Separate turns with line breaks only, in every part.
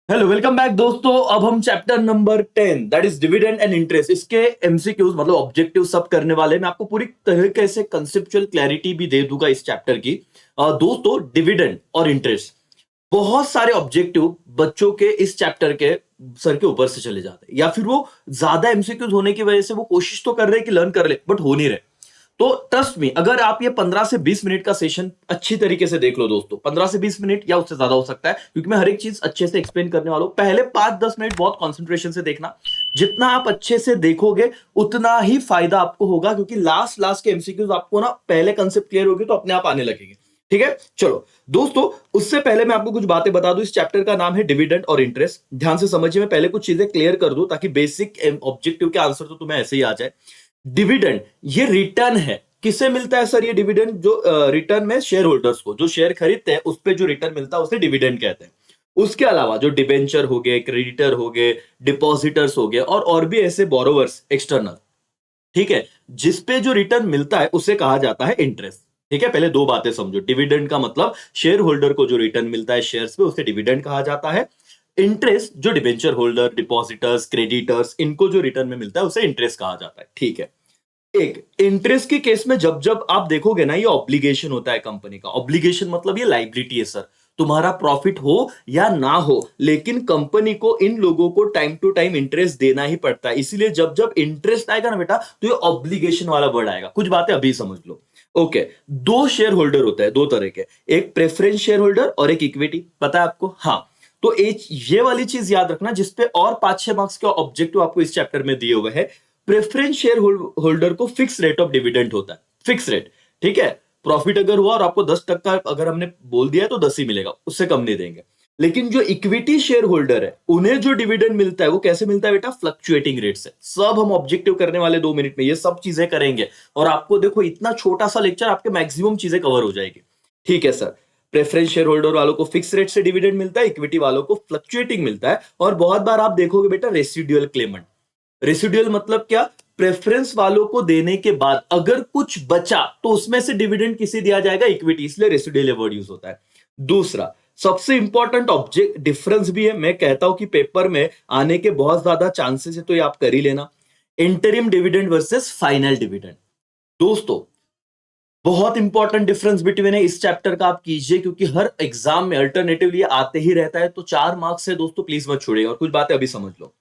Hello welcome back दोस्तों। अब हम chapter number 10 that is dividend and interest, इसके एमसीक्यूज मतलब ऑब्जेक्टिव सब करने वाले हैं। मैं आपको पूरी तरीके से कंसेप्चुअल क्लैरिटी भी दे दूंगा इस चैप्टर की। दोस्तों, डिविडेंड और इंटरेस्ट बहुत सारे ऑब्जेक्टिव बच्चों के इस चैप्टर के सर के ऊपर से चले जाते हैं, या फिर वो ज्यादा एमसीक्यूज होने की वजह से वो कोशिश तो कर रहे हैं कि लर्न कर ले बट हो नहीं रहे। तो ट्रस्ट मी, अगर आप ये 15 से 20 मिनट का सेशन अच्छी तरीके से देख लो दोस्तों, 15 से 20 मिनट या उससे ज्यादा हो सकता है, क्योंकि मैं हर एक चीज अच्छे से एक्सप्लेन करने वाला हूं। पहले 5-10 मिनट बहुत कंसंट्रेशन से देखना। जितना आप अच्छे से देखोगे उतना ही फायदा आपको होगा, क्योंकि लास्ट लास्ट के एमसीक्यूज आपको ना पहले कंसेप्ट क्लियर होगी तो अपने आप आने लगेंगे। ठीक है, चलो दोस्तों, उससे पहले मैं आपको कुछ बातें बता दूं। इस चैप्टर का नाम है डिविडेंड और इंटरेस्ट। ध्यान से समझिए, मैं पहले कुछ चीजें क्लियर कर दूं ताकि बेसिक ऑब्जेक्टिव के आंसर तो तुम्हें ऐसे ही आ जाए। डिविडेंड ये रिटर्न है। किसे मिलता है सर ये डिविडेंड? जो रिटर्न में शेयर होल्डर्स को, जो शेयर खरीदते हैं उस पे जो रिटर्न मिलता है उसे डिविडेंड कहते हैं। उसके अलावा जो डिबेंचर हो गए, क्रेडिटर हो गए, डिपॉजिटर्स हो गए और भी ऐसे बोरोवर्स एक्सटर्नल, ठीक है, जिसपे जो रिटर्न मिलता है उसे कहा जाता है इंटरेस्ट। ठीक है, पहले दो बातें समझो। डिविडेंड का मतलब शेयर होल्डर को जो रिटर्न मिलता है शेयर्स पे उसे डिविडेंड कहा जाता है। इंटरेस्ट जो डिबेंचर होल्डर, डिपॉजिटर्स, क्रेडिटर्स, इनको जो रिटर्न में मिलता है उसे इंटरेस्ट कहा जाता है। ठीक है, एक इंटरेस्ट के केस में जब जब आप देखोगे ना, ये ऑब्लिगेशन होता है कंपनी का। ऑब्लिगेशन मतलब ये लाइबिलिटी है सर। तुम्हारा प्रॉफिट हो या ना हो, लेकिन कंपनी को इन लोगों को टाइम टू टाइम इंटरेस्ट देना ही पड़ता है। इसीलिए जब जब इंटरेस्ट आएगा ना बेटा, तो ये ऑब्लिगेशन वाला वर्ड आएगा। कुछ बातें अभी समझ लो। ओके, दो शेयर होल्डर होते हैं, दो तरह के, एक प्रेफरेंस शेयर होल्डर और एक इक्विटी। पता है आपको? हाँ। तो ये वाली चीज याद रखना, जिसपे और 5-6 मार्क्स का ऑब्जेक्टिव आपको इस चैप्टर में दिए हुए हैं। प्रेफरेंस शेयर होल्डर को फिक्स रेट ऑफ डिविडेंड होता है, फिक्स रेट। ठीक है, प्रॉफिट अगर हुआ और आपको 10% अगर हमने बोल दिया है तो 10 ही मिलेगा, उससे कम नहीं देंगे। लेकिन जो इक्विटी शेयर होल्डर है उन्हें जो डिविडेंड मिलता है वो कैसे मिलता है बेटा? फ्लक्चुएटिंग रेट से। सब हम ऑब्जेक्टिव करने वाले 2 मिनट में ये सब चीजें करेंगे, और आपको देखो इतना छोटा सा लेक्चर आपके मैक्सिमम चीजें कवर हो जाएगी। ठीक है सर, प्रेफरेंस शेयर होल्डर वालों को फिक्स रेट से डिविडेंड मिलता है, इक्विटी वालों को फ्लक्चुएटिंग मिलता है। और बहुत बार आप देखोगे बेटा रेसिडुअल क्लेमेंट। रेसिडुअल मतलब क्या? प्रेफरेंस वालों को देने के बाद अगर कुछ बचा तो उसमें से डिविडेंड किसे दिया जाएगा? इक्विटी, इसलिए रेसिडुअल वर्ड यूज होता है। दूसरा सबसे इंपॉर्टेंट ऑब्जेक्ट डिफरेंस भी है, मैं कहता हूं कि पेपर में आने के बहुत ज्यादा चांसेस है, तो ये आप कर ही लेना। Interim dividend versus final dividend. दोस्तों, बहुत इंपॉर्टेंट डिफरेंस बिटवीन है इस चैप्टर का, आप कीजिए, क्योंकि हर एग्जाम में अल्टरनेटिवली आते ही रहता है। तो 4 मार्क्स से दोस्तों प्लीज मत छोड़िएगा, और कुछ बातें अभी समझ लो।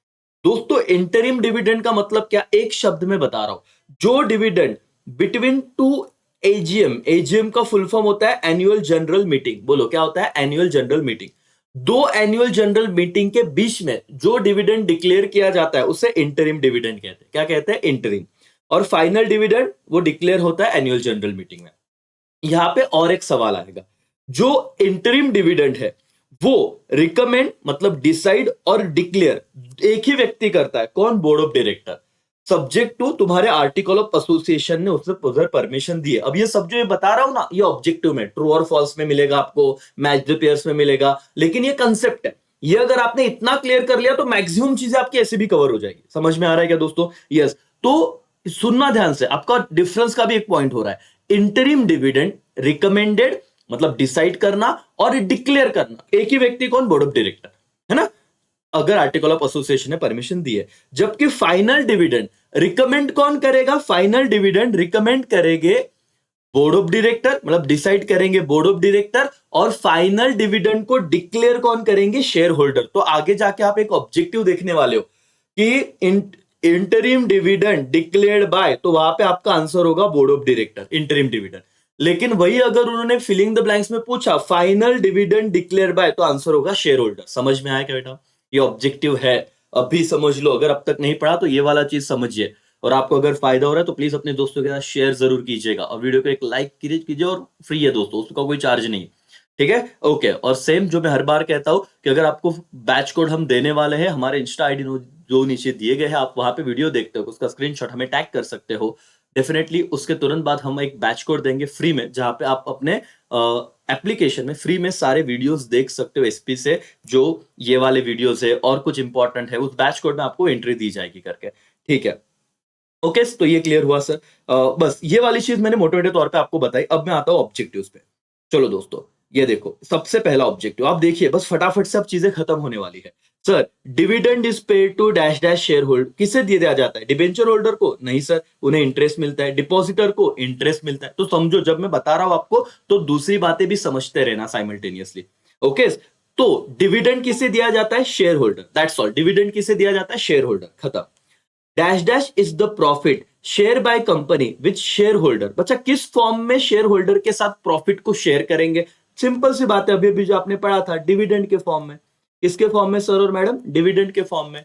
दोस्तों, इंटरिम डिविडेंड का मतलब क्या? एक शब्द में बता रहा हूं, जो dividend between two AGM, AGM का फुल फॉर्म होता है एनुअल जनरल मीटिंग। बोलो क्या होता है? Annual general meeting. दो एनुअल जनरल मीटिंग के बीच में जो डिविडेंड डिक्लेयर किया जाता है उसे इंटरिम डिविडेंड कहते हैं। क्या कहते हैं? इंटरिम। और फाइनल डिविडेंड वो डिक्लेयर होता है एनुअल जनरल मीटिंग में। यहां पे और एक सवाल आएगा, जो इंटरिम डिविडेंड है वो रिकमेंड मतलब डिसाइड और डिक्लेयर एक ही व्यक्ति करता है। कौन? Board of director. Subject to तुम्हारे आर्टिकल ऑफ एसोसिएशन ने उससे उधर परमिशन दी है। अब ये सब जो ये बता रहा हूं ना, ये ऑब्जेक्टिव में ट्रू और फॉल्स में मिलेगा, आपको मैच द पेयर्स में मिलेगा, लेकिन ये कंसेप्ट है। ये अगर आपने इतना क्लियर कर लिया तो मैक्सिमम चीजें आपकी ऐसे भी कवर हो जाएगी। समझ में आ रहा है क्या दोस्तों? यस। तो सुनना ध्यान से, आपका डिफरेंस का भी एक पॉइंट हो रहा है। इंटरिम डिविडेंड रिकमेंडेड मतलब डिसाइड करना, और डिक्लेयर करना एक ही व्यक्ति। कौन? बोर्ड ऑफ डायरेक्टर, है ना, अगर आर्टिकल ऑफ एसोसिएशन ने परमिशन दी है। जबकि फाइनल डिविडेंड रिकमेंड कौन करेगा? फाइनल डिविडेंड रिकमेंड करेंगे बोर्ड ऑफ डायरेक्टर, मतलब डिसाइड करेंगे बोर्ड ऑफ डायरेक्टर। और फाइनल डिविडेंड को डिक्लेयर कौन करेंगे? Share holder. तो आगे जाके आप एक ऑब्जेक्टिव देखने वाले हो कि इंटरिम डिविडेंड डिक्लेयर्ड बाय, तो वहां पे आपका आंसर होगा board of director, interim dividend. लेकिन वही अगर उन्होंने फिलिंग द ब्लैंक्स में पूछा फाइनल डिविडेंड डिक्लेयर बाय, तो आंसर होगा शेयर होल्डर। समझ में आया क्या बेटा? ये ऑब्जेक्टिव है, अभी समझ लो। अगर अब तक नहीं पढ़ा तो ये वाला चीज समझिए। और आपको अगर फायदा हो रहा है तो प्लीज अपने दोस्तों के साथ शेयर जरूर कीजिएगा, और वीडियो को एक लाइक कीजिए, और फ्री है दोस्तों, उसका कोई चार्ज नहीं। ठीक है, ओके। और सेम जो मैं हर बार कहता हूं कि अगर आपको बैच कोड हम देने वाले हैं, हमारे इंस्टा आईडी जो नीचे दिए गए हैं, आप वहां पे वीडियो देखते हो, उसका स्क्रीनशॉट हमें टैग कर सकते हो। डेफिनेटली उसके तुरंत बाद हम एक बैच कोड देंगे फ्री में, जहां पे आप अपने एप्लीकेशन में फ्री में सारे वीडियोस देख सकते हो एसपी से, जो ये वाले वीडियोस है और कुछ इंपॉर्टेंट है, उस बैच कोड में आपको एंट्री दी जाएगी करके। ठीक है, ओके। तो ये क्लियर हुआ सर। बस ये वाली चीज मैंने मोटे मोटे तौर पे आपको बताई। अब मैं आता हूं ऑब्जेक्टिव्स पे। चलो दोस्तों, ये देखो सबसे पहला ऑब्जेक्टिव आप देखिए, बस फटाफट से अब चीजें खत्म होने वाली है। Sir dividend is paid to dash dash share holder, किसे दिया जाता है? डिबेंचर होल्डर को? नहीं सर, उन्हें इंटरेस्ट मिलता है। डिपॉजिटर को इंटरेस्ट मिलता है। तो समझो, जब मैं बता रहा हूं आपको तो दूसरी बातें भी समझते रहना साइमल्टेनियसली। ओके, तो डिविडेंड किसे दिया जाता है? Share holder, that's all. Dividend किसे दिया जाता है? शेयर होल्डर, खत्म। Dash dash is the profit share by company with share holder. बच्चा किस फॉर्म में शेयर होल्डर के साथ प्रॉफिट को शेयर करेंगे? सिंपल सी बात है, अभी अभी जो आपने पढ़ा था, डिविडेंड के फॉर्म में। किसके फॉर्म में सर और मैडम? डिविडेंड के फॉर्म में।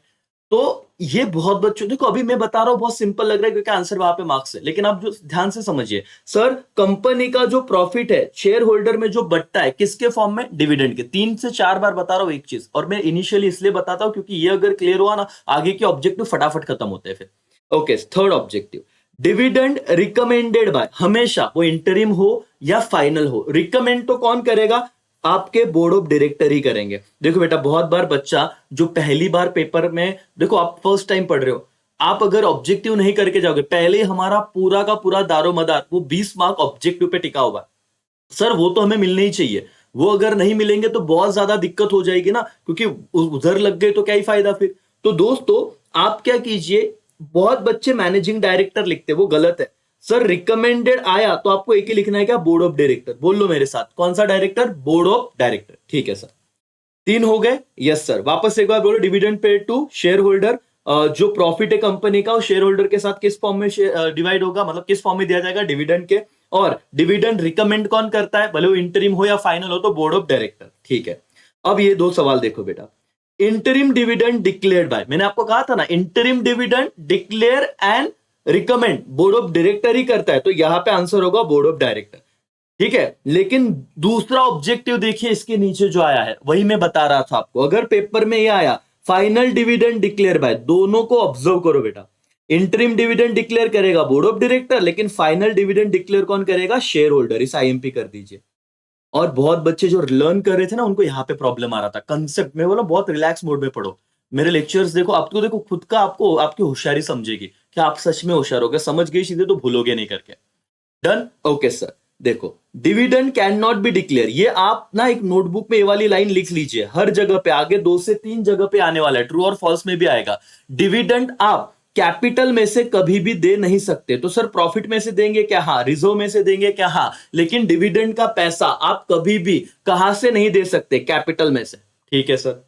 तो ये बहुत बच्चों, देखो अभी मैं बता रहा हूं बहुत सिंपल लग रहा है क्योंकि आंसर वहां पे मार्क्स है, लेकिन आप जो ध्यान से समझिए, सर कंपनी का जो प्रॉफिट है शेयर होल्डर में जो बटता है, किसके फॉर्म में? डिविडेंड के। 3 से 4 बार बता रहा हूं एक चीज, और मैं इनिशियली इसलिए बताता हूं क्योंकि ये अगर क्लियर हुआ ना, आगे के ऑब्जेक्टिव फटाफट खत्म होते हैं फिर। Okay, third objective, dividend recommended by, हमेशा वो इंटरिम हो या फाइनल हो, रिकमेंड तो कौन करेगा? आपके बोर्ड ऑफ डायरेक्टर ही करेंगे। देखो बेटा, बहुत बार बच्चा जो पहली बार पेपर में, देखो आप फर्स्ट टाइम पढ़ रहे हो, आप अगर ऑब्जेक्टिव नहीं करके जाओगे, पहले हमारा पूरा का पूरा दारोमदार वो 20 मार्क ऑब्जेक्टिव पे टिका हुआ, सर वो तो हमें मिलने ही चाहिए। वो अगर नहीं मिलेंगे तो बहुत ज्यादा दिक्कत हो जाएगी ना, क्योंकि उधर लग गए तो क्या ही फायदा फिर। तो दोस्तों आप क्या कीजिए, बहुत बच्चे मैनेजिंग डायरेक्टर लिखते, वो गलत है। सर रिकमेंडेड आया तो आपको एक ही लिखना है, क्या? Board of director. बोल लो मेरे साथ, कौन सा डायरेक्टर? Board of director. ठीक है सर, 3 हो गए। यस सर, वापस एक बार बोलो, dividend paid to share holder, जो प्रॉफिट है कंपनी का, वो शेयर होल्डर के साथ किस फॉर्म में डिवाइड होगा, मतलब किस फॉर्म में दिया जाएगा? डिविडेंड के। और डिविडेंड रिकमेंड कौन करता है, भले वो इंटरिम हो या फाइनल हो, तो बोर्ड ऑफ डायरेक्टर। ठीक है, अब ये 2 सवाल देखो बेटा। इंटरिम डिविडेंड डिक्लेयर्ड बाय, मैंने आपको कहा था ना, interim dividend declare and recommend board of director ही करता है, तो यहां पे आंसर होगा बोर्ड ऑफ डायरेक्टर। ठीक है, लेकिन दूसरा ऑब्जेक्टिव देखिए, इसके नीचे जो आया है वही मैं बता रहा था आपको। अगर पेपर में ये आया फाइनल डिविडेंड डिक्लेयर बाय, दोनों को ऑब्जर्व करो बेटा। इंटरिम डिविडेंड डिक्लेयर करेगा बोर्ड ऑफ डायरेक्टर, लेकिन फाइनल डिविडेंड डिक्लेयर कौन करेगा? Share holder. इस आईएमपी कर दीजिए। और बहुत बच्चे जो लर्न कर रहे थे ना, उनको यहाँ पे प्रॉब्लम आ रहा था कंसेप्ट में, बोला बहुत रिलैक्स मोड में पढ़ो। मेरे लेक्चर्स देखो, आपको देखो खुद का, आपको आपकी होशियारी समझेगी कि आप सच में होशियार हो गए, समझ गई चीजें तो भूलोगे नहीं करके। डन। ओके सर, देखो dividend can not be declare, ये आप ना एक नोटबुक में ये वाली लाइन लिख लीजिए, हर जगह पे आगे 2 से 3 जगह पे आने वाला है, ट्रू और फॉल्स में भी आएगा। डिविडेंड आप कैपिटल में से कभी भी दे नहीं सकते। तो सर प्रॉफिट में से देंगे क्या? हाँ। रिजर्व में से देंगे क्या? हाँ। लेकिन डिविडेंड का पैसा आप कभी भी कहां से नहीं दे सकते? कैपिटल में से। ठीक है सर,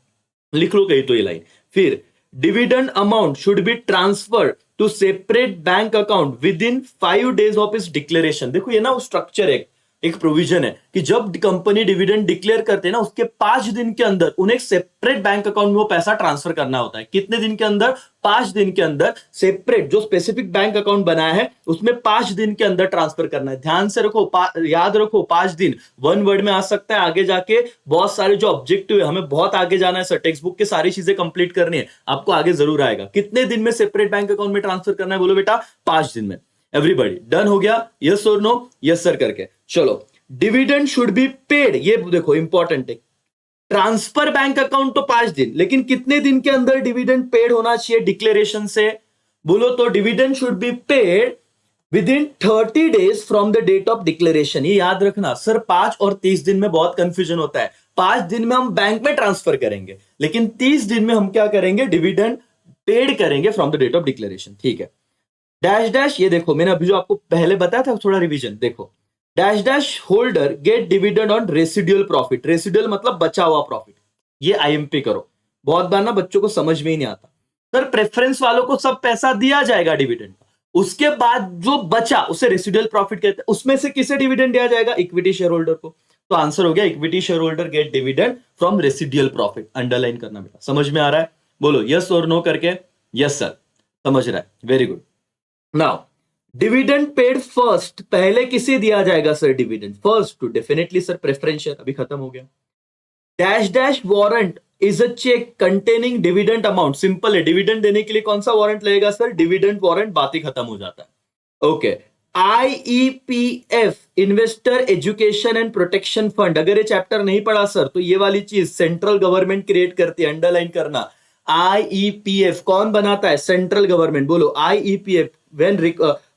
लिख लो कहीं तो ये लाइन। फिर dividend amount should be transfer to separate bank account with in 5 days of इस डिक्लेरेशन। देखो ये ना वो स्ट्रक्चर है, एक प्रोविजन है कि जब कंपनी डिविडेंड डिक्लेयर करते हैं ना, उसके 5 दिन के अंदर उन्हें एक सेपरेट बैंक अकाउंट में वो पैसा ट्रांसफर करना होता है। कितने दिन के अंदर? 5 दिन के अंदर सेपरेट जो स्पेसिफिक बैंक अकाउंट बनाया है उसमें 5 दिन के अंदर ट्रांसफर करना है। ध्यान से रखो, याद रखो, 5 दिन 1 वर्ड में आ सकता है, आगे जाके बहुत सारे जो ऑब्जेक्टिव है, हमें बहुत आगे जाना है सर, टेक्स्ट बुक की सारी चीजें कंप्लीट करनी है, आपको आगे जरूर आएगा। कितने दिन में सेपरेट बैंक अकाउंट में ट्रांसफर करना है? बोलो बेटा, 5 दिन में। एवरीबॉडी डन हो गया? यस और नो? यस सर करके चलो। डिविडेंड शुड बी पेड, ये देखो इंपॉर्टेंट है। ट्रांसफर बैंक अकाउंट तो 5 दिन, लेकिन कितने दिन के अंदर डिविडेंड पेड होना चाहिए डिक्लेरेशन से? बोलो तो dividend should be paid with in 30 days from the date of declaration. ये याद रखना सर, 5 और 30 दिन में बहुत कंफ्यूजन होता है। 5 दिन में हम बैंक में ट्रांसफर करेंगे, लेकिन 30 दिन में हम क्या करेंगे? डिविडेंड पेड करेंगे from the date of declaration. ठीक है। डैश डैश, ये देखो मैंने अभी जो आपको पहले बताया था, थोड़ा रिवीजन देखो। Dash dash holder get dividend on residual profit. Residual मतलब बचा हुआ प्रॉफिट। ये आईएमपी करो, बहुत बार ना बच्चों को समझ में ही नहीं आता। सर प्रेफरेंस वालों को सब पैसा दिया जाएगा डिविडेंड का, उसके बाद जो बचा उसे रेसिडुअल प्रॉफिट कहते हैं। उसमें से किसे डिविडेंड दिया जाएगा? इक्विटी शेयर होल्डर को। तो आंसर हो गया equity share holder get dividend from residual profit. Underline करना बेटा, समझ में आ रहा है? बोलो यस और नो करके। यस सर, समझ रहा है, very good. Now dividend paid first, पहले किसे दिया जाएगा sir dividend? First to, definitely sir preference share, अभी खत्म हो गया। Dash dash warrant is a cheque containing dividend amount. Simple है, डिविडेंड देने के लिए कौन सा वारंट लगेगा सर? डिविडेंड वारंट, बात ही खत्म हो जाता है। Okay. IEPF, investor education and protection fund, अगर ये चैप्टर नहीं पढ़ा सर तो ये वाली चीज सेंट्रल गवर्नमेंट क्रिएट करती है, अंडरलाइन करना। आईईपीएफ कौन बनाता है? Central government. बोलो आईईपीएफ, when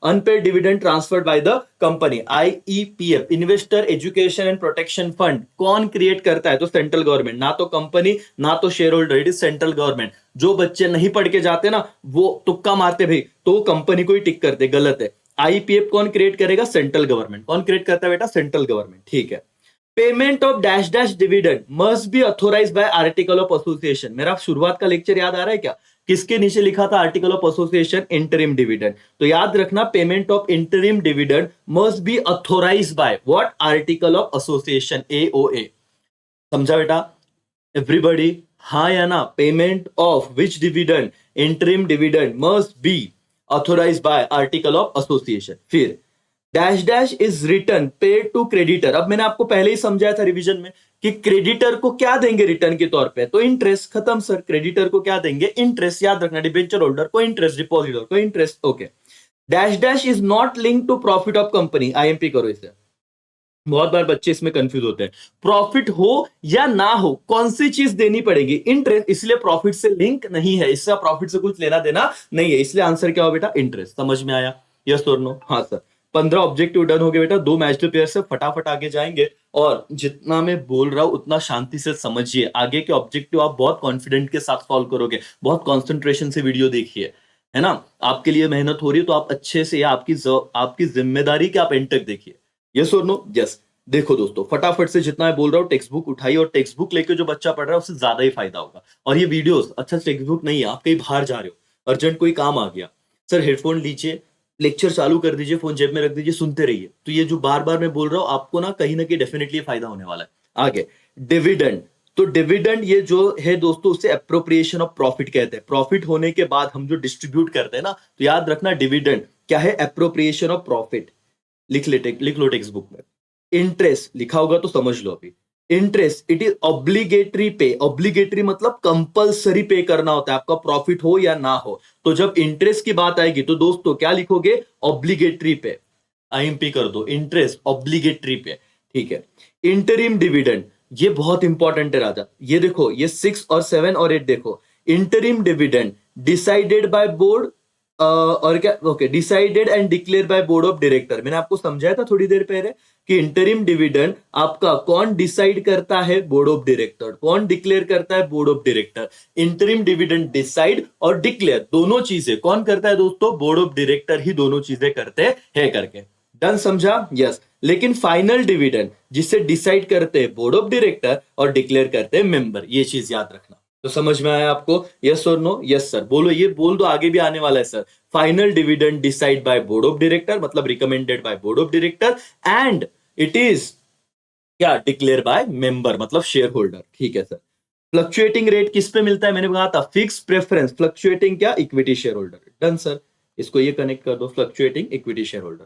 unpaid dividend transferred by the company. IEPF, investor education and protection fund, कौन क्रिएट करता है? तो सेंट्रल गवर्नमेंट, ना तो कंपनी ना तो share holder, it is central government. जो बच्चे नहीं पढ़ के जाते ना वो तुक्का मारते भाई तो कंपनी को ही टिक करते, गलत है। आईपीएफ कौन क्रिएट करेगा? Central government. कौन क्रिएट करता है बेटा? सेंट्रल गवर्नमेंट, ठीक है। Payment of dash dash dividend must be authorised by article of association. मेरा शुरुआत का लेक्चर याद आ रहा है क्या? किसके नीचे लिखा था article of association? Interim dividend. तो याद रखना, payment of interim dividend must be authorised by what? Article of association, AOA. समझा बेटा एवरीबॉडी? हाँ या ना? Payment of which dividend? Interim dividend must be authorised by article of association. फिर dash dash is return paid to creditor. अब मैंने आपको पहले ही समझाया था रिवीजन में कि क्रेडिटर को क्या देंगे रिटर्न के तौर पे? तो इंटरेस्ट। खत्म सर। क्रेडिटर को क्या देंगे? इंटरेस्ट। याद रखना, डिबेंचर होल्डर को इंटरेस्ट, डिपॉजिटर को interest. Okay. Dash dash is not link to profit of company. IMP करो इसे। बहुत बार बच्चे इसमें कंफ्यूज होते हैं। प्रॉफिट हो या ना हो, कौन सी चीज देनी पड़ेगी? इंटरेस्ट। इसलिए प्रॉफिट से लिंक नहीं है, इससे प्रॉफिट से कुछ लेना देना नहीं है, इसलिए आंसर क्या हो बेटा? इंटरेस्ट। समझ में आया? यस और नो? हाँ सर। 15 ऑब्जेक्टिव डन हो गए बेटा। 2 मैच्ड पेयर से फटाफट आगे जाएंगे, और जितना मैं बोल रहा हूं उतना शांति से समझिए। आगे के ऑब्जेक्टिव आप बहुत कॉन्फिडेंट के साथ सॉल्व करोगे। बहुत कॉन्सेंट्रेशन से वीडियो देखिए, है ना? आपके लिए मेहनत हो रही है तो आप अच्छे से, आपकी जिम्मेदारी कि आप एंड तक देखिए। यस और नो? यस। देखो दोस्तों, फटाफट से जितना मैं बोल रहा हूँ टेक्स्ट बुक उठाइए, और टेक्स्ट बुक लेके जो बच्चा पढ़ रहा है उससे ज्यादा ही फायदा होगा। और ये वीडियोस, अच्छा टेक्स्ट बुक नहीं है, आप कहीं बाहर जा रहे हो, अर्जेंट कोई काम आ गया, सर हेडफोन लीजिए, लेक्चर चालू कर दीजिए, फोन जेब में रख दीजिए, सुनते रहिए। तो ये जो बार बार मैं बोल रहा हूं आपको ना कहीं डेफिनेटली फायदा होने वाला है। आगे डिविडेंड। तो डिविडेंड ये जो है दोस्तों, उसे अप्रोप्रिएशन ऑफ प्रॉफिट कहते हैं। प्रॉफिट होने के बाद हम जो डिस्ट्रीब्यूट करते हैं ना, तो याद रखना डिविडेंड क्या है? Appropriation of profit. लिख लो टेक्स्ट बुक में। इंटरेस्ट लिखा होगा तो समझ लो अभी। इंटरेस्ट इट इज ऑब्लिगेटरी पे। ऑब्लिगेटरी मतलब कंपलसरी पे करना होता है, आपका प्रॉफिट हो या ना हो। तो जब इंटरेस्ट की बात आएगी तो दोस्तों क्या लिखोगे? ऑब्लिगेटरी पे। आईएमपी कर दो, इंटरेस्ट ऑब्लिगेटरी पे, ठीक है। इंटरिम डिविडेंड, ये बहुत इंपॉर्टेंट है राजा। ये देखो, ये 6 और 7 और 8 देखो। Interim dividend decided by board, और क्या? Okay, decided and declare by board of director. मैंने आपको समझाया था थोड़ी देर पहले कि इंटरिम डिविडेंड आपका कौन डिसाइड करता है? Board of director. कौन डिक्लेयर करता है? Board of director. Interim dividend decide और डिक्लेयर दोनों चीजें कौन करता है दोस्तों? बोर्ड ऑफ डायरेक्टर ही दोनों चीजें करते हैं करके। डन? समझा? यस। लेकिन फाइनल डिविडेंड जिसे डिसाइड करते हैं बोर्ड ऑफ डायरेक्टर और डिक्लेयर करते हैं मेंबर, ये चीज याद रखना। तो समझ में आया आपको? यस और नो? Yes sir. बोलो, ये बोल दो, आगे भी आने वाला है sir. Final dividend decide by board of director, मतलब recommended by board of director, and it is क्या? डिक्लेयर बाय मेंबर, मतलब शेयर होल्डर। ठीक है सर। फ्लक्चुएटिंग रेट किस पे मिलता है? मैंने कहा था फिक्स प्रेफरेंस। फ्लक्चुएटिंग क्या? Equity share holder. Done sir. इसको ये कनेक्ट कर दो, फ्लक्चुएटिंग इक्विटी शेयर होल्डर।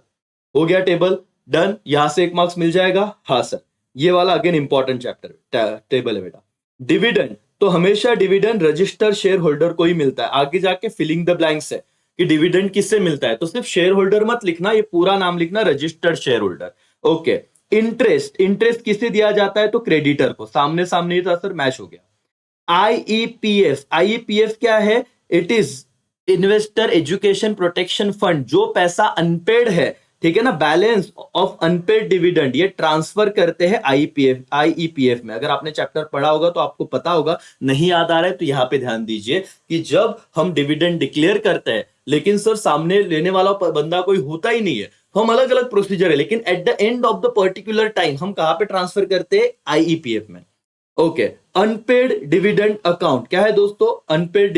हो गया टेबल? डन। यहां से 1 मार्क्स मिल जाएगा। हाँ सर। ये वाला अगेन इंपॉर्टेंट चैप्टर टेबल है बेटा। डिविडेंड, तो हमेशा डिविडेंड रजिस्टर शेयर होल्डर को ही मिलता है। आगे जाके फिलिंग द ब्लैंक्स है कि डिविडेंड किससे मिलता है, तो सिर्फ शेयर होल्डर मत लिखना, ये पूरा नाम लिखना, registered share holder. Okay. Interest, interest किसे दिया जाता है? तो क्रेडिटर को। सामने सामने ही था सर, मैच हो गया। आईईपीएफ, आईईपीएफ क्या है? It is investor education protection fund. जो पैसा अनपेड है, ठीक है ना, बैलेंस ऑफ अनपेड डिविडेंड, ये ट्रांसफर करते हैं आईईपीएफ में। अगर आपने चैप्टर पढ़ा होगा तो आपको पता होगा, नहीं याद आ रहा है तो यहां पे ध्यान दीजिए कि जब हम डिविडेंड डिक्लेयर करते हैं, लेकिन सर सामने लेने वाला बंदा कोई होता ही नहीं है, हम अलग अलग प्रोसीजर है, लेकिन at the end of the particular time हम कहां पे ट्रांसफर करते हैं? आईईपीएफ में। ओके। अनपेड डिविडेंड अकाउंट क्या है दोस्तों? अनपेड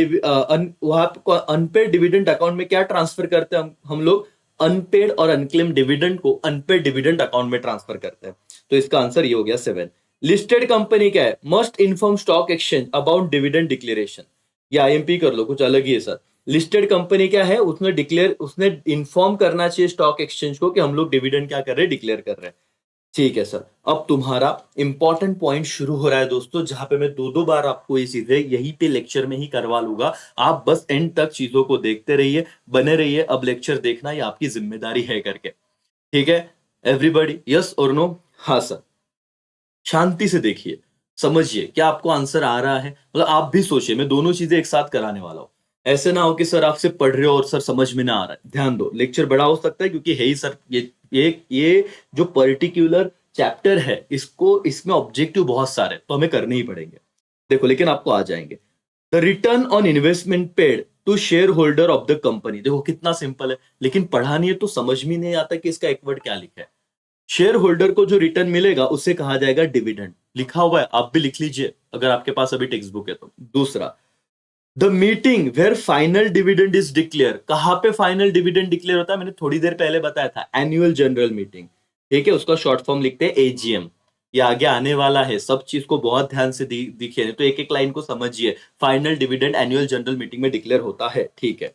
डिविडेंड अकाउंट में क्या ट्रांसफर करते हैं हम लोग? अनपेड और अनक्लेम डिविडेंड को अनपेड डिविडेंड अकाउंट में ट्रांसफर करते हैं। तो इसका आंसर ये हो गया 7। लिस्टेड कंपनी क्या है? Must inform stock exchange about dividend declaration. ये आईएमपी कर लो, कुछ अलग ही है सर। लिस्टेड कंपनी क्या है? उसने इन्फॉर्म करना चाहिए स्टॉक एक्सचेंज को कि हम लोग डिविडेंड क्या कर रहे हैं? डिक्लेयर कर रहे हैं। ठीक है सर। अब तुम्हारा इंपॉर्टेंट पॉइंट शुरू हो रहा है दोस्तों, जहां पे मैं 2-2 बार आपको ये चीजें यहीं पे लेक्चर में ही करवा लूंगा। आप बस एंड तक चीजों को देखते रहिए, बने रहिए। अब लेक्चर देखना ये आपकी जिम्मेदारी है करके, ठीक है एवरीबॉडी? यस और नो? हाँ सर। शांति से देखिए, समझिए क्या आपको आंसर आ रहा है, मतलब आप भी सोचिए। मैं दोनों चीजें एक साथ कराने वाला हूं। ऐसे ना हो कि सर आप सिर्फ पढ़ रहे हो और सर समझ में ना आ रहा है। ध्यान दो, लेक्चर बड़ा हो सकता है क्योंकि है ही सर ये जो पर्टिकुलर चैप्टर है इसको इसमें ऑब्जेक्टिव बहुत सारे तो हमें करने ही पड़ेंगे। देखो लेकिन आपको आ जाएंगे। The return on investment paid to share holder of the company. देखो कितना सिंपल है, लेकिन पढ़ा नहीं है तो समझ में नहीं आता कि इसका एक वर्ड क्या लिखा है। शेयर होल्डर को जो रिटर्न मिलेगा उसे कहा जाएगा डिविडेंड। लिखा हुआ है, आप भी लिख लीजिए अगर आपके पास अभी टेक्स्ट बुक है तो। दूसरा, the meeting where final dividend is declare. कहां पे फाइनल डिविडेंड डिक्लेयर होता है, मैंने थोड़ी देर पहले बताया था, एनुअल जनरल मीटिंग। ठीक है, उसका शॉर्ट फॉर्म लिखते हैं एजीएम। ये आगे आने वाला है, सब चीज को बहुत ध्यान से दिखिए, तो एक एक लाइन को समझिए। Final dividend annual general meeting में डिक्लेयर होता है। ठीक है,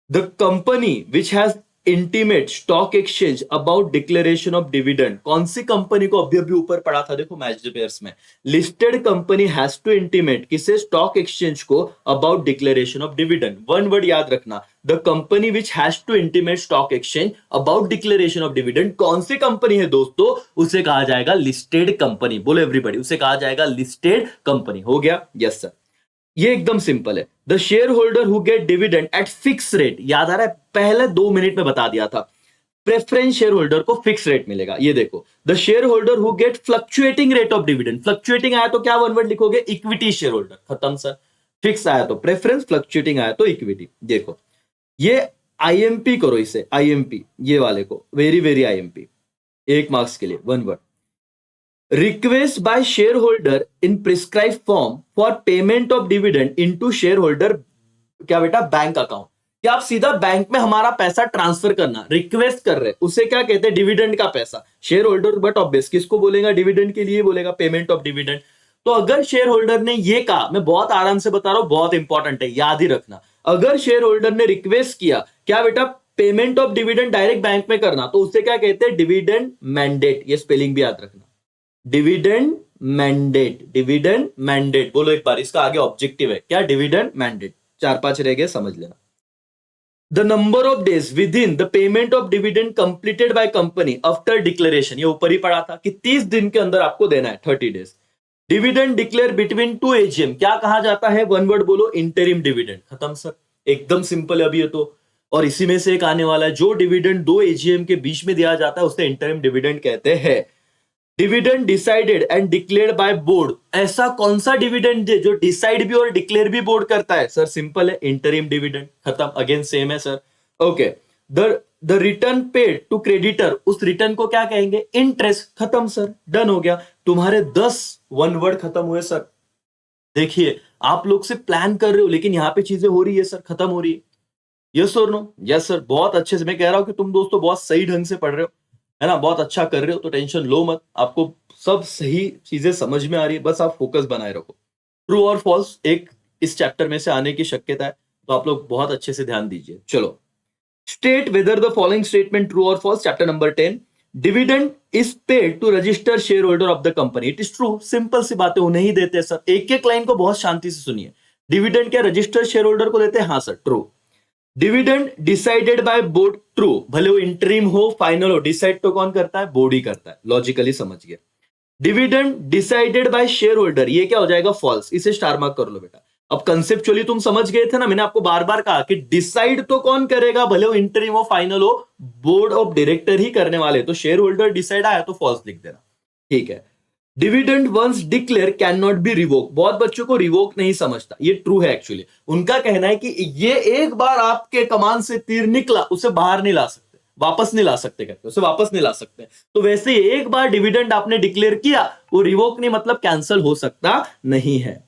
the company which has intimate stock exchange about declaration of dividend. कौन सी कंपनी को अभी अभी ऊपर पढ़ा था, देखो मैच द पेयर्स में, listed company has to intimate किसे, स्टॉक एक्सचेंज को, about declaration of dividend. One word याद रखना, the company which has to intimate stock exchange about declaration of dividend. कौन सी कंपनी है दोस्तों, उसे कहा जाएगा लिस्टेड कंपनी। बोलो एवरीबॉडी, उसे कहा जाएगा लिस्टेड कंपनी। हो गया, यस सर। ये एकदम सिंपल है। The share holder who get dividend eight fix rate, याद आ रहा है, पहले 2 मिनट में बता दिया था। प्रेफरेंस शेयर होल्डर को फिक्स रेट मिलेगा। ये देखो, the share holder who get fluctuating rate of dividend. Fluctuating आया तो क्या वन वर्ड लिखोगे, इक्विटी शेयर होल्डर। खत्म सर। फिक्स आया तो प्रेफरेंस, फ्लक्चुएटिंग आया तो इक्विटी। देखो ये आईएमपी करो, इसे आईएमपी, ये वाले को वेरी वेरी आईएमपी, 1 मार्क्स के लिए one word. Request bye share holder in prescribe form for payment of dividend into share holder, क्या बेटा, बैंक अकाउंट। क्या आप सीधा बैंक में हमारा पैसा ट्रांसफर करना रिक्वेस्ट कर रहे, उसे क्या कहते हैं, डिविडेंड का पैसा। शेयर होल्डर बट ऑब्वियस किसको बोलेगा, डिविडेंड के लिए बोलेगा, पेमेंट ऑफ डिविडेंड। तो अगर शेयर होल्डर ने ये कहा, मैं बहुत आराम से बता रहा हूं, बहुत इंपॉर्टेंट है, याद ही रखना। अगर शेयर होल्डर ने रिक्वेस्ट किया, क्या बेटा, payment of dividend direct bank में करना, तो उसे क्या कहते हैं, डिविडेंड मैंडेट। ये स्पेलिंग भी याद रखना, डिविडेंड मैंडेट, डिविडेंड मैंडेट। बोलो एक बार, इसका आगे ऑब्जेक्टिव है क्या, डिविडेंड मैंडेट। 4-5 रह गए, समझ लेना। The number of days with in the payment of dividend completed by company after declaration, ये ऊपर ही पढ़ा था कि 30 दिन के अंदर आपको देना है, 30 days. Dividend declare between 2 AGM, क्या कहा जाता है, वन वर्ड बोलो, इंटरिम डिविडेंड। खत्म सर, एकदम सिंपल है अभी ये तो। और इसी में से एक आने वाला है, जो डिविडेंड 2 एजीएम के बीच में दिया जाता है उसे इंटरिम डिविडेंड कहते हैं। Dividend decided and declared by board, ऐसा कौन सा डिविडेंड है जो डिसाइड भी और डिक्लेयर भी बोर्ड करता है, सर सिंपल है, इंटरिम डिविडेंड। खत्म, अगेन सेम है sir. Okay, the return paid to creditor, उस रिटर्न को क्या कहेंगे, इंटरेस्ट। खत्म सर, डन हो गया। तुम्हारे 10 वन वर्ड खत्म हुए सर। देखिए आप लोग से प्लान कर रहे हो लेकिन यहां पे चीजें हो रही है सर, खत्म हो रही है। यस और नो, यस सर, बहुत अच्छे से। मैं कह रहा हूं कि तुम दोस्तों बहुत सही ढंग से पढ़ रहे हो, है ना, बहुत अच्छा कर रहे हो, तो टेंशन लो मत, आपको सब सही चीजें समझ में आ रही है, बस आप फोकस बनाए रखो। ट्रू और फॉल्स एक इस चैप्टर में से आने की शक्यता है, तो आप लोग बहुत अच्छे से ध्यान दीजिए। चलो, state whether the following statement true और false, chapter number 10। Dividend is paid to register share holder of the company, it is true. Simple सी बातें उन्हें ही देते हैं सर, एक एक लाइन को बहुत शांति से सुनिए। डिविडेंड क्या रजिस्टर शेयर होल्डर को देते हैं, हाँ sir, true. Dividend decided by board, true. भले वो इंटरिम हो फाइनल हो, डिसाइड तो कौन करता है, बोर्ड ही करता है, लॉजिकली समझ गया। Dividend decided by share holder, ये क्या हो जाएगा, फॉल्स। इसे स्टार मार्क कर लो बेटा। अब कंसेप्चुअली तुम समझ गए थे ना, मैंने आपको बार बार कहा कि डिसाइड तो कौन करेगा, भले वो इंटरिम हो फाइनल हो, बोर्ड ऑफ डायरेक्टर ही करने वाले, तो शेयर होल्डर डिसाइड आया तो फॉल्स लिख देना। ठीक है। Dividend once declare can not be revoke, बहुत बच्चों को रिवोक नहीं समझता, ये ट्रू है एक्चुअली। उनका कहना है कि ये एक बार आपके कमान से तीर निकला, उसे बाहर नहीं ला सकते, वापस नहीं ला सकते, कहते उसे वापस नहीं ला सकते। तो वैसे एक बार डिविडेंड आपने डिक्लेयर किया, वो रिवोक नहीं, मतलब कैंसिल हो सकता नहीं है।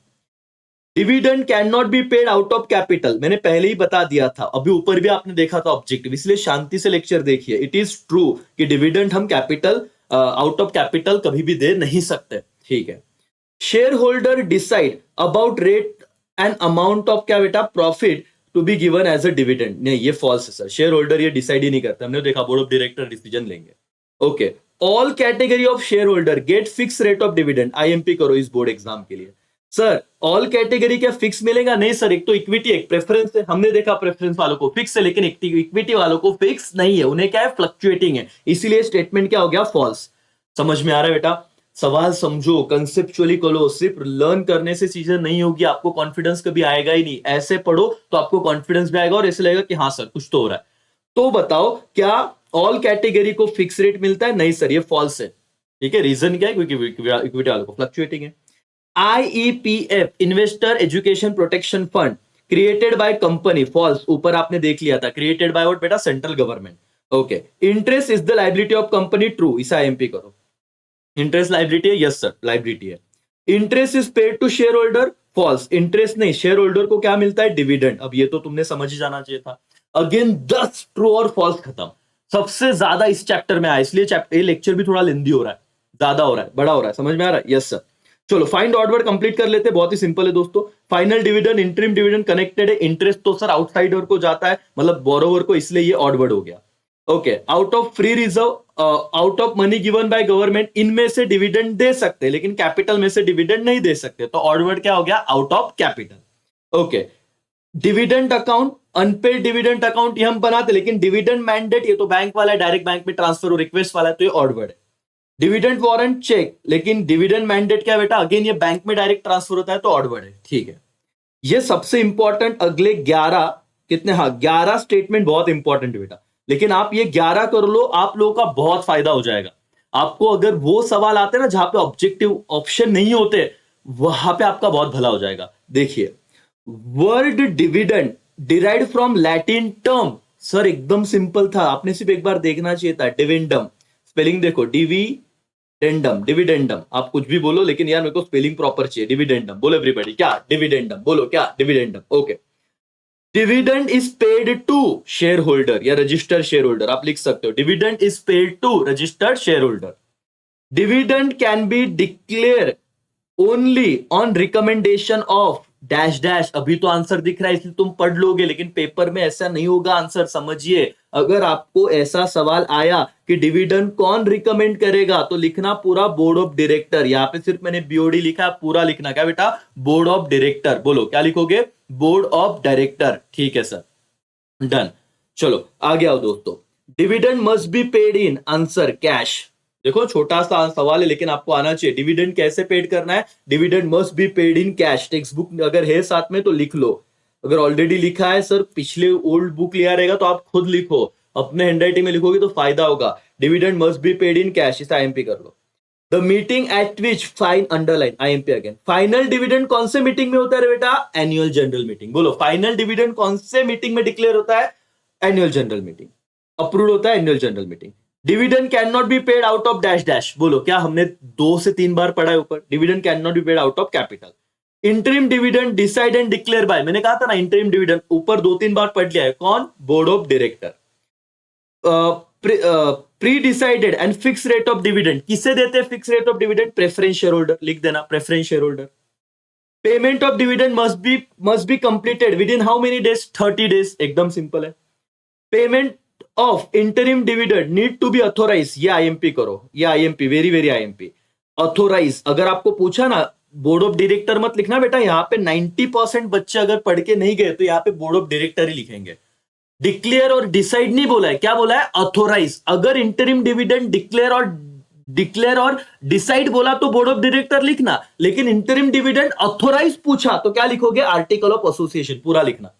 Dividend can not be paid out of capital, मैंने पहले ही बता दिया था, अभी ऊपर भी आपने देखा था ऑब्जेक्टिव, इसलिए शांति से लेक्चर देखिए। इट इज ट्रू कि डिविडेंड हम कैपिटल आउट ऑफ कैपिटल कभी भी दे नहीं सकते। ठीक है। Share holder decide about rate and amount of, क्या बेटा, profit to be given as a dividend, नहीं ये फॉल्स है सर, शेयर होल्डर ये डिसाइड ही नहीं करता, हमने देखा बोर्ड ऑफ डायरेक्टर डिसीजन लेंगे। Okay, all category of share holder get fix rate of dividend, IMP करो इस बोर्ड एग्जाम के लिए। सर ऑल कैटेगरी क्या फिक्स मिलेगा, नहीं सर, एक तो इक्विटी एक प्रेफरेंस है, हमने देखा प्रेफरेंस वालों को फिक्स है, लेकिन इक्विटी वालों को फिक्स नहीं है, उन्हें क्या है, फ्लक्चुएटिंग है, इसीलिए स्टेटमेंट क्या हो गया, फॉल्स। समझ में आ रहा है बेटा। सवाल समझो, कंसेप्चुअली करो, सिर्फ लर्न करने से चीजें नहीं होगी, आपको कॉन्फिडेंस कभी आएगा ही नहीं। ऐसे पढ़ो तो आपको कॉन्फिडेंस भी आएगा और ऐसे लगेगा कि हाँ सर कुछ तो हो रहा है। तो बताओ क्या ऑल कैटेगरी को फिक्स रेट मिलता है? नहीं सर, ये फॉल्स है। ठीक है, रीजन क्या है? क्योंकि इक्विटी वालों को फ्लक्चुएटिंग है। IEPF, investor education protection fund, created by company, false, ऊपर आपने देख लिया था। क्रिएटेड बाय व्हाट बेटा? Central government. Okay, interest is the liability of company, true, इसे आईएमपी करो। इंटरेस्ट लाइबिलिटी है, यस सर लाइबिलिटी है। Interest is paid to share holder, false, interest नहीं, शेयर होल्डर को क्या मिलता है? डिविडेंड। अब ये तो तुमने समझ ही जाना चाहिए था। अगेन 10 ट्रू और फॉल्स खत्म। सबसे ज्यादा इस चैप्टर में आया, इसलिए चैप्टर, ये लेक्चर भी थोड़ा लेंदी हो रहा है, ज्यादा हो रहा है, बड़ा हो रहा है, समझ में आ रहा है? Yes sir. चलो फाइंड ऑड वर्ड कंप्लीट कर लेते हैं, बहुत ही सिंपल है दोस्तों। Final dividend, interim dividend connected है, इंटरेस्ट तो सर आउटसाइडर को जाता है, मतलब बोरोवर को, इसलिए ये ऑड वर्ड हो गया। Okay, out of free reserve, out of money given by government, इनमें से डिविडेंड दे सकते हैं लेकिन कैपिटल में से डिविडेंड नहीं दे सकते, तो ऑड वर्ड क्या हो गया? Out of capital. Okay, dividend account, unpaid dividend account ये हम बनाते, लेकिन डिविडेंड मैंडेट ये तो बैंक वाला है, डायरेक्ट बैंक में ट्रांसफर हो, रिक्वेस्ट वाला है, तो ये ऑड वर्ड है। डिविडेंड वारंट चेक, लेकिन डिविडेंड मैंडेट क्या बेटा? अगेन ये बैंक में डायरेक्ट ट्रांसफर होता है, तो ऑड वर्ड है। ठीक है, ये सबसे इंपॉर्टेंट अगले 11, कितने, हाँ 11 स्टेटमेंट बहुत इंपॉर्टेंट बेटा, लेकिन आप ये 11 कर लो, आप लोगों का बहुत फायदा हो जाएगा। आपको अगर वो सवाल आते ना जहां पे ऑब्जेक्टिव ऑप्शन नहीं होते, वहां पे आपका बहुत भला हो जाएगा। देखिए, word dividend derived from Latin term, sir एकदम सिंपल था, आपने सिर्फ एक बार देखना चाहिए था। डिविडेंडम, स्पेलिंग देखो, डिविडेंडम, डिविडेंडम, आप कुछ भी बोलो लेकिन यार मेरे को स्पेलिंग प्रॉपर चाहिए। डिविडेंडम बोलो एवरीबॉडी, क्या डिविडेंडम बोलो, क्या डिविडेंडम। Okay, dividend is paid to share holder या रजिस्टर्ड शेयर होल्डर, आप लिख सकते हो dividend is paid to registered share holder. Dividend can be declare only on recommendation of dash dash, अभी तो आंसर दिख रहा है इसलिए तुम पढ़ लोगे, लेकिन पेपर में ऐसा नहीं होगा आंसर, समझिए। अगर आपको ऐसा सवाल आया कि डिविडेंड कौन रिकमेंड करेगा, तो लिखना पूरा बोर्ड ऑफ डायरेक्टर, यहां पे सिर्फ मैंने बीओडी लिखा, पूरा लिखना क्या बेटा? Board of director. बोलो क्या लिखोगे? Board of director. ठीक है सर, डन। चलो आगे आओ दोस्तों। Dividend must be paid in, answer cash. देखो छोटा सा सवाल है लेकिन आपको आना चाहिए। डिविडेंड कैसे पेड करना है? Dividend must be paid in cash. Text book अगर है साथ में तो लिख लो, अगर ऑलरेडी लिखा है सर, पिछले ओल्ड बुक लिया रहेगा तो आप खुद लिखो, अपने हैंडराइटिंग में लिखोगे तो फायदा होगा। Dividend must be paid in cash, इसे आईएमपी कर लो। The meeting at which, fine underline, IMP again. Final dividend कौन से मीटिंग में होता है बेटा? Annual general meeting. बोलो फाइनल डिविडेंड कौन से मीटिंग में डिक्लेयर होता है? Annual general meeting. अप्रूव होता है annual general meeting. Dividend can not be paid out of dash dash, बोलो क्या? हमने 2 से 3 बार पढ़ा है ऊपर, dividend can not be paid out of capital. Interim dividend decide and declare bye, मैंने कहा था ना इंटरिम डिविडेंड, ऊपर 2-3 बार पढ़ लिया है, कौन? Board of director. Pre decided and fix rate of dividend, किसे देते हैं fix rate of dividend? Preference share holder, लिख देना preference share holder. Payment of dividend must be completed within how many days? 30 days, एकदम simple है। Payment of interim dividend need to be authorise, ये IMP करो, ये IMP, very very IMP. Authorise, अगर आपको पूछा ना, बोर्ड ऑफ डायरेक्टर मत लिखना बेटा, यहाँ पे 90% बच्चे अगर पढ़ के नहीं गए तो यहाँ पे बोर्ड ऑफ डायरेक्टर ही लिखेंगे। डिक्लेयर और डिसाइड नहीं बोला है, क्या बोला है? अथोराइज। अगर इंटरिम डिविडेंड डिक्लेयर और डिसाइड बोला तो बोर्ड ऑफ डायरेक्टर लिखना, लेकिन इंटरिम डिविडेंड अथोराइज पूछा तो क्या लिखोगे? आर्टिकल ऑफ एसोसिएशन, पूरा लिखना।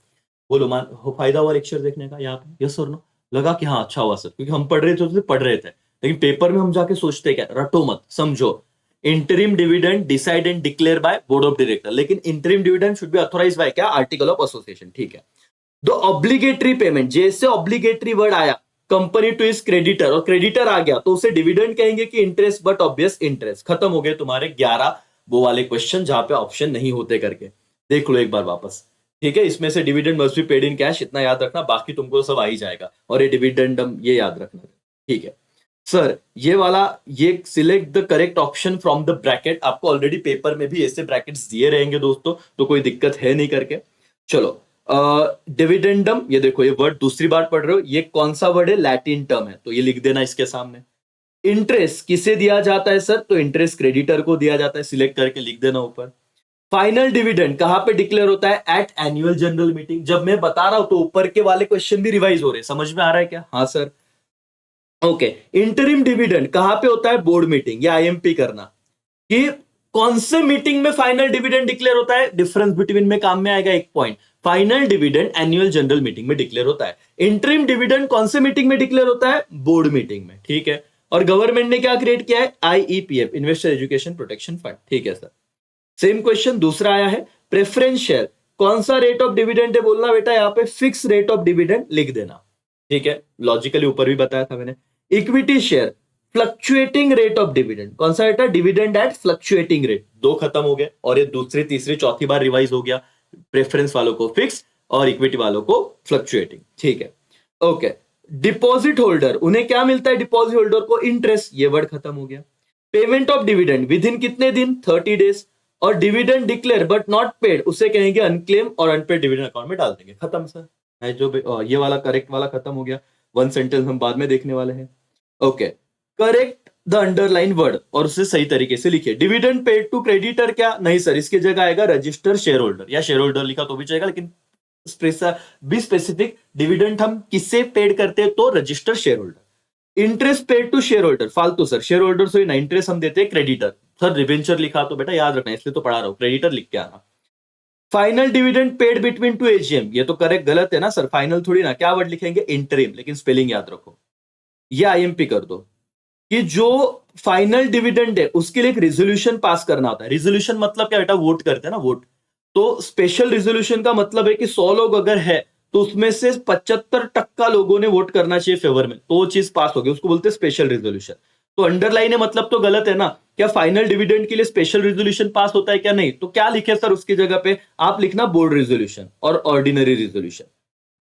बोलो मान हो फायदा हुआ लेक्चर देखने का यहाँ पे? यस और नो? लगा कि हाँ अच्छा हुआ सर, क्योंकि हम पढ़ रहे थे तो पढ़ रहे थे, लेकिन पेपर में हम जाके सोचते क्या, रटो मत, समझो। Interim dividend decide and declare by board of director, लेकिन interim dividend should be authorise by क्या? Article of association. ठीक है। द ऑब्लिगेटरी पेमेंट, जैसे ऑब्लिगेटरी वर्ड आया, कंपनी टू इज क्रेडिटर, और क्रेडिटर आ गया तो उसे डिविडेंड कहेंगे कि इंटरेस्ट? But obvious interest. खत्म हो गए तुम्हारे 11 वो वाले क्वेश्चन जहां पे ऑप्शन नहीं होते करके। देख लो एक बार वापस, ठीक है। इसमें से dividend must be paid in cash, इतना याद रखना, बाकी तुमको सब आ ही जाएगा। और ये डिविडेंडम ये याद रखना, ठीक है सर। ये वाला, ये select the correct option from the bracket, आपको ऑलरेडी पेपर में भी ऐसे ब्रैकेट्स दिए रहेंगे दोस्तों, तो कोई दिक्कत है नहीं करके। चलो डिविडेंडम, ये देखो ये वर्ड दूसरी बार पढ़ रहे हो, ये कौन सा वर्ड है? लैटिन टर्म है, तो ये लिख देना इसके सामने। इंटरेस्ट किसे दिया जाता है सर? तो इंटरेस्ट क्रेडिटर को दिया जाता है, सिलेक्ट करके लिख देना ऊपर। फाइनल डिविडेंड कहां पे डिक्लेयर होता है? At annual general meeting. जब मैं बता रहा हूं तो ऊपर के वाले क्वेश्चन भी रिवाइज हो रहे हैं, समझ में आ रहा है क्या? हाँ सर। ओके, इंटरिम डिविडेंड कहां पे होता है? बोर्ड मीटिंग, या आईएमपी करना। कि कौन से मीटिंग में फाइनल डिविडेंड डिक्लेयर होता है, डिफरेंस बिटवीन में काम में आएगा एक point. Final dividend annual general meeting में डिक्लेयर होता है। इंटरिम डिविडेंड कौन से मीटिंग में डिक्लेयर होता है, बोर्ड मीटिंग में, ठीक है। और गवर्नमेंट ने क्या क्रिएट किया है, IEPF, investor education protection fund, ठीक है सर। सेम क्वेश्चन दूसरा आया है, प्रेफरेंस शेयर कौन सा रेट ऑफ डिविडेंड है, बोलना बेटा यहाँ पे फिक्स रेट ऑफ डिविडेंड लिख देना, ठीक है, लॉजिकली ऊपर भी बताया था मैंने। Equity share fluctuating rate of dividend, कौन सा बेटा, डिविडेंड एट फ्लक्चुएटिंग रेट, दो खत्म हो गए और ये दूसरी तीसरी चौथी बार रिवाइज हो गया, प्रेफरेंस वालों को फिक्स और इक्विटी वालों को फ्लक्चुएटिंग, ठीक है। ओके, डिपॉजिट होल्डर, उन्हें क्या मिलता है डिपॉजिट होल्डर को, इंटरेस्ट, ये वर्ड खत्म हो गया। Payment of dividend with in कितने दिन, 30 डेज। और dividend declare but not paid, उसे कहेंगे अनक्लेम और अनपेड डिविडेंड अकाउंट में डाल देंगे, खत्म सर है। जो ये वाला करेक्ट वाला खत्म हो गया, वन सेंटेंस हम बाद में देखने वाले हैं। Okay, correct the underline word और उसे सही तरीके से लिखिए। डिविडेंड पेड टू क्रेडिटर, क्या नहीं सर, इसके जगह आएगा रजिस्टर शेयर होल्डर, या शेयर होल्डर लिखा तो भी चलेगा, लेकिन बी स्पेसिफिक, डिविडेंड हम किससे पेड करते हैं, तो register share holder. Interest paid to share holder, फालतू सर, शेयर होल्डर से ना इंटरेस्ट हम देते हैं क्रेडिटर, सर डिवेंचर लिखा तो बेटा याद रखना, इसलिए तो पढ़ा रहा हूं, क्रेडिटर लिख के आना। Final dividend paid between two AGM, ये तो करेक्ट गलत है ना सर, फाइनल थोड़ी ना, क्या वर्ड लिखेंगे, इंटरिम, लेकिन स्पेलिंग याद रखो। ये आईएमपी कर दो कि जो फाइनल डिविडेंड है उसके लिए एक रिजोल्यूशन पास करना होता है। रिजोल्यूशन मतलब क्या बेटा, वोट करते हैं ना, वोट। तो स्पेशल रिजोल्यूशन का मतलब है कि 100 लोग अगर है तो उसमें से 75% लोगों ने वोट करना चाहिए फेवर में, तो वो चीज पास होगी, उसको बोलते हैं स्पेशल रिजोल्यूशन। तो अंडरलाइन है मतलब तो गलत है ना, क्या फाइनल डिविडेंड के लिए स्पेशल रिजोल्यूशन पास होता है क्या, नहीं, तो क्या लिखे सर उसकी जगह पे, आप लिखना बोर्ड रिजोल्यूशन और ऑर्डिनरी रिजोल्यूशन।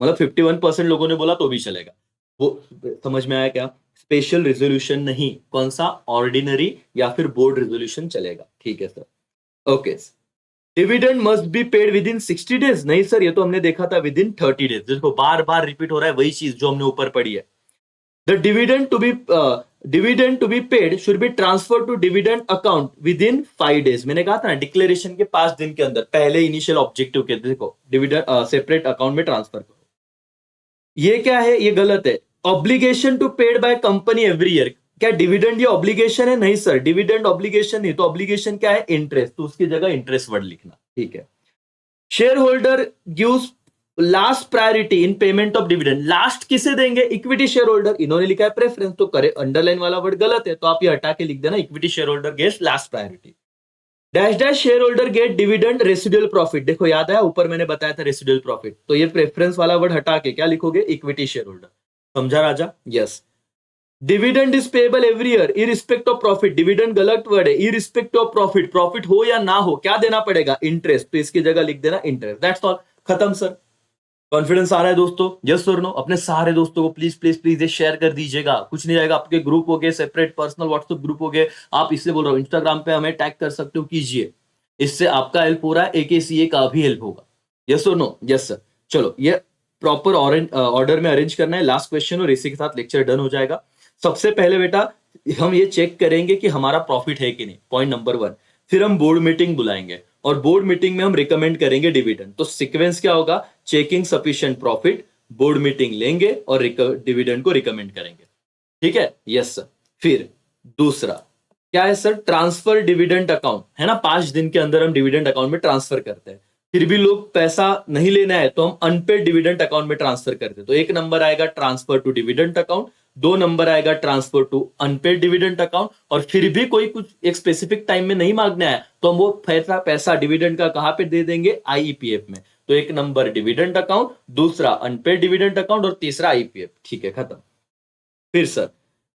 मतलब 51% लोगों ने बोला तो भी चलेगा, वो समझ में आया क्या, स्पेशल रिजोल्यूशन नहीं, कौन सा, ऑर्डिनरी या फिर बोर्ड रिजोल्यूशन चलेगा, ठीक है sir. Okay, dividend must be paid with in 60 days, नहीं सर, ये तो हमने देखा था विद इन 30 डेज, देखो बार बार रिपीट हो रहा है वही चीज जो हमने ऊपर पढ़ी है। The dividend to be paid should be transfer to dividend account with in 5 days, मैंने कहा था ना डिक्लेरेशन के 5 दिन के अंदर, पहले इनिशियल ऑब्जेक्टिव के, देखो डिविडेंड सेपरेट अकाउंट में ट्रांसफर करो। ये क्या है, ये गलत है। Obligation to paid by company every year, क्या डिविडेंड ये ऑब्लिगेशन है, नहीं सर, डिविडेंड ऑब्लिगेशन नहीं, तो ऑब्लिगेशन क्या है, इंटरेस्ट, तो उसकी जगह इंटरेस्ट वर्ड लिखना, ठीक है। Share holder gives last priority in payment of dividend, last किसे देंगे, इक्विटी शेयर होल्डर, इन्होंने लिखा है प्रेफरेंस, तो करे अंडरलाइन वाला वर्ड गलत है, तो आप ये हटा के लिख देना, equity share holder gets last priority. Dash dash share holder get dividend residual profit, देखो याद आया, ऊपर मैंने बताया था रेसिडुअल प्रॉफिट, तो ये प्रेफरेंस वाला वर्ड हटा के क्या लिखोगे, इक्विटी शेयर होल्डर, समझा राजा, yes. Dividend is payable every year irrespective of profit, dividend गलत वर्ड है, इरिस्पेक्ट ऑफ प्रॉफिट, प्रॉफिट हो या ना हो क्या देना पड़ेगा, इंटरेस्ट, तो इसकी जगह लिख देना इंटरेस्ट, दैट्स ऑल, खत्म सर। कॉन्फिडेंस आ रहा है दोस्तों, यस और नो, अपने सारे दोस्तों को प्लीज प्लीज प्लीज ये शेयर कर दीजिएगा, कुछ नहीं जाएगा, आपके ग्रुप हो गए, सेपरेट पर्सनल व्हाट्सएप ग्रुप हो गए, आप इससे बोल रहा हूँ इंस्टाग्राम पे हमें टैग कर सकते हो, कीजिए, इससे आपका हेल्प हो रहा है, AKCA का भी हेल्प होगा, यस और नो, यस सर। चलो ये प्रॉपर ऑर्डर में अरेंज करना है, लास्ट क्वेश्चन और इसी के साथ लेक्चर डन हो जाएगा। सबसे पहले बेटा हम ये चेक करेंगे कि हमारा प्रॉफिट है कि नहीं, पॉइंट नंबर 1, फिर हम बोर्ड मीटिंग बुलाएंगे और बोर्ड मीटिंग में हम रिकमेंड करेंगे डिविडेंड, तो सीक्वेंस क्या होगा, checking sufficient profit, board meeting लेंगे और डिविडेंड को रिकमेंड करेंगे, ठीक है, यस सर। फिर दूसरा क्या है सर, ट्रांसफर डिविडेंड अकाउंट, है ना, 5 दिन के अंदर हम डिविडेंड अकाउंट में ट्रांसफर करते हैं, फिर भी लोग पैसा नहीं लेना है तो हम अनपेड डिविडेंड अकाउंट में ट्रांसफर करते हैं, तो एक नंबर आएगा transfer to dividend account, 2 number आएगा transfer to unpaid dividend account, और फिर भी कोई कुछ एक स्पेसिफिक टाइम में नहीं मांगना है तो हम वो पैसा डिविडेंड का कहां पे दे देंगे, आईईपीएफ में, तो एक नंबर डिविडेंड अकाउंट, दूसरा अनपेड डिविडेंड अकाउंट और तीसरा आईपीएफ, ठीक है, खत्म। फिर सर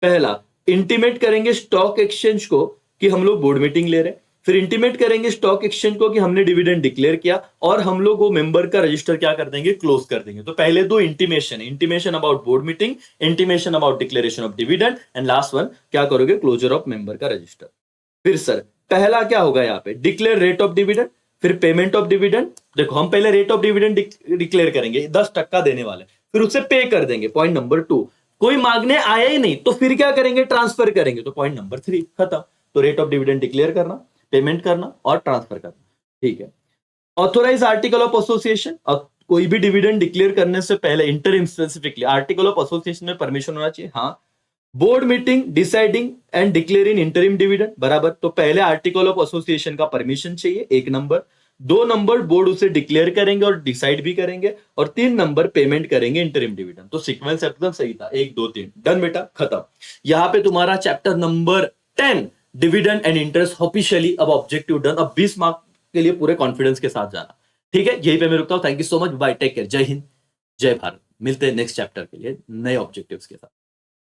पहला इंटीमेट करेंगे स्टॉक एक्सचेंज को कि हम लोग बोर्ड मीटिंग ले रहे हैं, फिर इंटीमेट करेंगे स्टॉक एक्सचेंज को कि हमने डिविडेंड डिक्लेयर किया, और हम लोग वो मेंबर का रजिस्टर क्या कर देंगे, क्लोज कर देंगे। तो पहले 2 intimation, intimation about board meeting, intimation about declaration of dividend, and last one क्या करोगे, क्लोजर ऑफ मेंबर का रजिस्टर। फिर सर पहला क्या होगा यहाँ पे, डिक्लेयर रेट ऑफ डिविडेंड, फिर पेमेंट ऑफ डिविडेंड, देखो हम पहले रेट ऑफ डिविडेंड डिक्लेयर करेंगे, 10% देने वाले, फिर उसे पे कर देंगे, पॉइंट नंबर 2, कोई मांगने आया ही नहीं तो फिर क्या करेंगे, ट्रांसफर करेंगे, तो पॉइंट नंबर 3 खत्म। तो रेट ऑफ डिविडेंड डिक्लेयर करना, पेमेंट करना और ट्रांसफर करना, ठीक है। ऑथोराइज आर्टिकल ऑफ एसोसिएशन, अब कोई भी डिविडेंड डिक्लेयर करने से पहले interim specifically article of association में परमिशन होना चाहिए, हाँ। Board meeting deciding and declaring interim dividend बराबर। तो पहले आर्टिकल ऑफ एसोसिएशन का परमिशन चाहिए, 1 नंबर। 2 नंबर बोर्ड उसे डिक्लेयर करेंगे और डिसाइड भी करेंगे, और 3 नंबर पेमेंट करेंगे इंटरिम डिविडेंड। तो सीक्वेंस एकदम सही था, 1 2 3 डन बेटा, खत्म। यहां पे तुम्हारा chapter number 10 dividend and interest officially अब ऑब्जेक्टिव डन। अब 20 मार्क के लिए पूरे कॉन्फिडेंस के साथ जाना। ठीक है, यही पे मैं रुकता हूं। Thank you so much, bye, take care, जय हिंद, जय भारत। मिलते हैं नेक्स्ट चैप्टर के लिए नए ऑब्जेक्टिव्स के साथ।